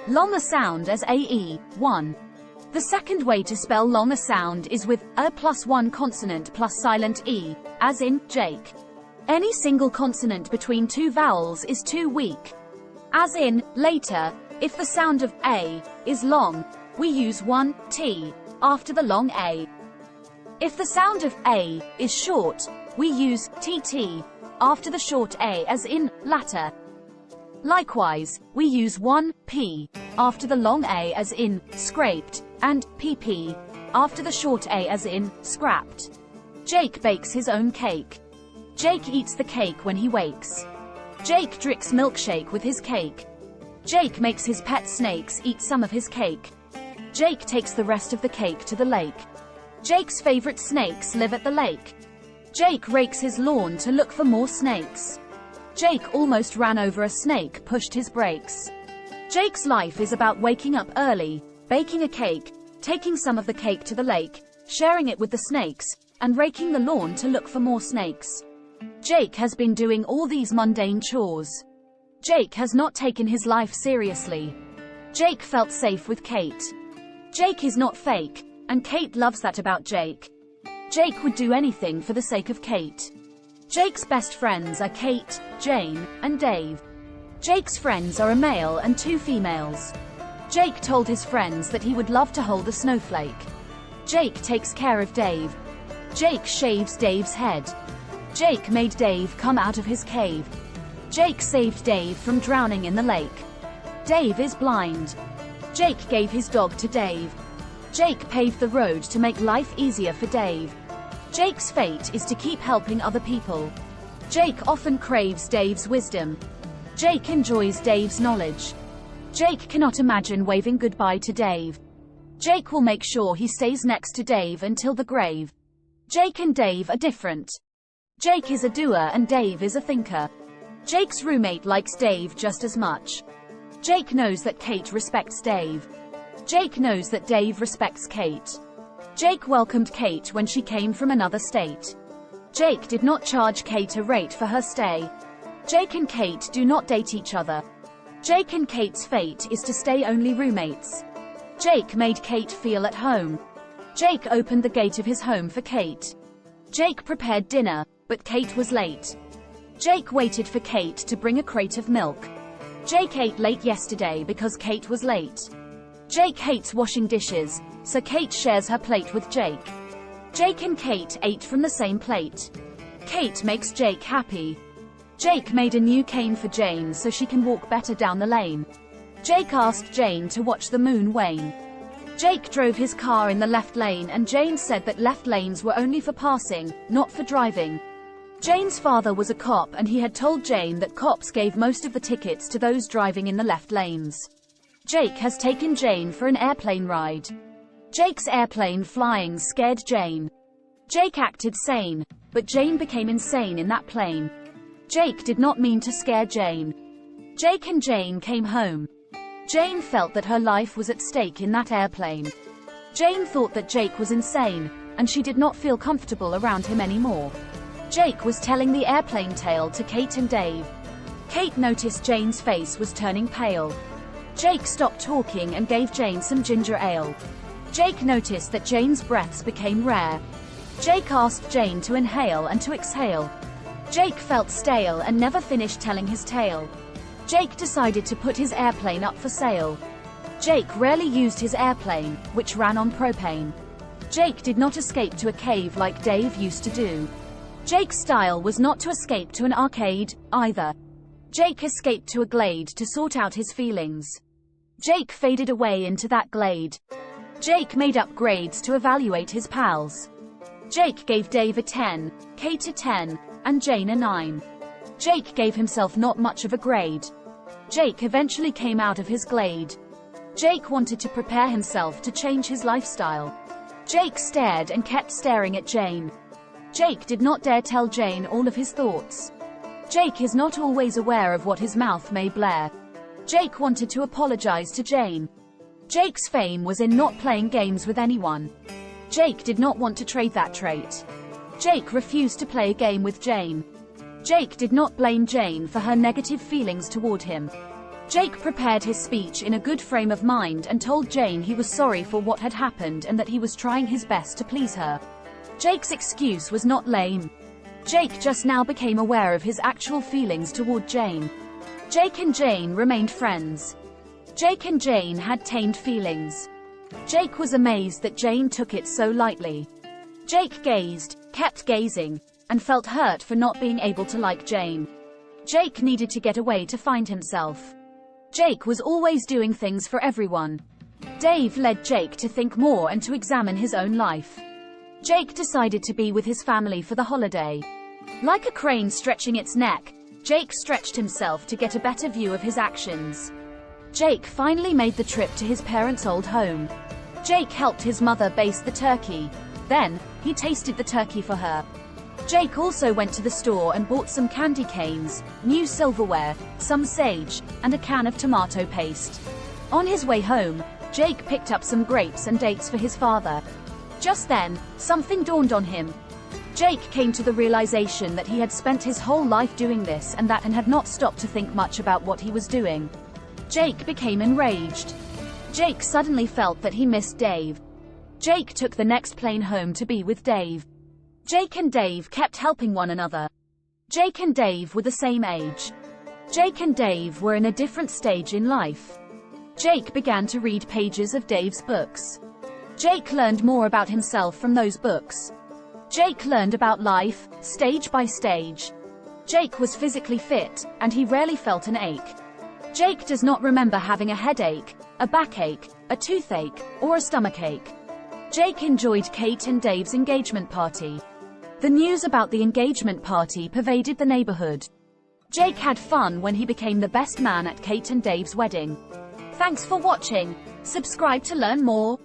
Longer sound as AE. 1. The second way to spell longer sound is with a plus one consonant plus silent E, as in Jake. Any single consonant between two vowels is too weak. As in later, if the sound of A is long, we use one T after the long A. If the sound of A is short, we use TT after the short A, as in latter. Likewise, we use one P after the long A, as in scraped, and PP after the short A, as in scrapped. Jake bakes his own cake. Jake eats the cake when he wakes. Jake drinks milkshake with his cake. Jake makes his pet snakes eat some of his cake. Jake takes the rest of the cake to the lake. Jake's favorite snakes live at the lake. Jake rakes his lawn to look for more snakes. Jake almost ran over a snake, pushed his brakes. Jake's life is about waking up early, baking a cake, taking some of the cake to the lake, sharing it with the snakes, and raking the lawn to look for more snakes. Jake has been doing all these mundane chores. Jake has not taken his life seriously. Jake felt safe with Kate. Jake is not fake, and Kate loves that about Jake. Jake would do anything for the sake of Kate. Jake's best friends are Kate, Jane, and Dave. Jake's friends are a male and two females. Jake told his friends that he would love to hold a snowflake. Jake takes care of Dave. Jake shaves Dave's head. Jake made Dave come out of his cave. Jake saved Dave from drowning in the lake. Dave is blind. Jake gave his dog to Dave. Jake paved the road to make life easier for Dave. Jake's fate is to keep helping other people. Jake often craves Dave's wisdom. Jake enjoys Dave's knowledge. Jake cannot imagine waving goodbye to Dave. Jake will make sure he stays next to Dave until the grave. Jake and Dave are different. Jake is a doer and Dave is a thinker. Jake's roommate likes Dave just as much. Jake knows that Kate respects Dave. Jake knows that Dave respects Kate. Jake welcomed Kate when she came from another state. Jake did not charge Kate a rate for her stay. Jake and Kate do not date each other. Jake and Kate's fate is to stay only roommates. Jake made Kate feel at home. Jake opened the gate of his home for Kate. Jake prepared dinner, but Kate was late. Jake waited for Kate to bring a crate of milk. Jake ate late yesterday because Kate was late. Jake hates washing dishes, so Kate shares her plate with Jake. Jake and Kate ate from the same plate. Kate makes Jake happy. Jake made a new cane for Jane so she can walk better down the lane. Jake asked Jane to watch the moon wane. Jake drove his car in the left lane and Jane said that left lanes were only for passing, not for driving. Jane's father was a cop and he had told Jane that cops gave most of the tickets to those driving in the left lanes. Jake has taken Jane for an airplane ride. Jake's airplane flying scared Jane. Jake acted sane, but Jane became insane in that plane. Jake did not mean to scare Jane. Jake and Jane came home. Jane felt that her life was at stake in that airplane. Jane thought that Jake was insane, and she did not feel comfortable around him anymore. Jake was telling the airplane tale to Kate and Dave. Kate noticed Jane's face was turning pale. Jake stopped talking and gave Jane some ginger ale. Jake noticed that Jane's breaths became rare. Jake asked Jane to inhale and to exhale. Jake felt stale and never finished telling his tale. Jake decided to put his airplane up for sale. Jake rarely used his airplane, which ran on propane. Jake did not escape to a cave like Dave used to do. Jake's style was not to escape to an arcade, either. Jake escaped to a glade to sort out his feelings. Jake faded away into that glade. Jake made up grades to evaluate his pals. Jake gave Dave a 10, Kate a 10, and Jane a 9. Jake gave himself not much of a grade. Jake eventually came out of his glade. Jake wanted to prepare himself to change his lifestyle. Jake stared and kept staring at Jane. Jake did not dare tell Jane all of his thoughts. Jake is not always aware of what his mouth may blare. Jake wanted to apologize to Jane. Jake's fame was in not playing games with anyone. Jake did not want to trade that trait. Jake refused to play a game with Jane. Jake did not blame Jane for her negative feelings toward him. Jake prepared his speech in a good frame of mind and told Jane he was sorry for what had happened and that he was trying his best to please her. Jake's excuse was not lame. Jake just now became aware of his actual feelings toward Jane. Jake and Jane remained friends. Jake and Jane had tamed feelings. Jake was amazed that Jane took it so lightly. Jake gazed, kept gazing, and felt hurt for not being able to like Jane. Jake needed to get away to find himself. Jake was always doing things for everyone. Dave led Jake to think more and to examine his own life. Jake decided to be with his family for the holiday. Like a crane stretching its neck, Jake stretched himself to get a better view of his actions. Jake finally made the trip to his parents' old home. Jake helped his mother baste the turkey. Then, he tasted the turkey for her. Jake also went to the store and bought some candy canes, new silverware, some sage, and a can of tomato paste. On his way home, Jake picked up some grapes and dates for his father. Just then, something dawned on him. Jake came to the realization that he had spent his whole life doing this and that and had not stopped to think much about what he was doing. Jake became enraged. Jake suddenly felt that he missed Dave. Jake took the next plane home to be with Dave. Jake and Dave kept helping one another. Jake and Dave were the same age. Jake and Dave were in a different stage in life. Jake began to read pages of Dave's books. Jake learned more about himself from those books. Jake learned about life, stage by stage. Jake was physically fit, and he rarely felt an ache. Jake does not remember having a headache, a backache, a toothache, or a stomachache. Jake enjoyed Kate and Dave's engagement party. The news about the engagement party pervaded the neighborhood. Jake had fun when he became the best man at Kate and Dave's wedding. Thanks for watching. Subscribe to learn more.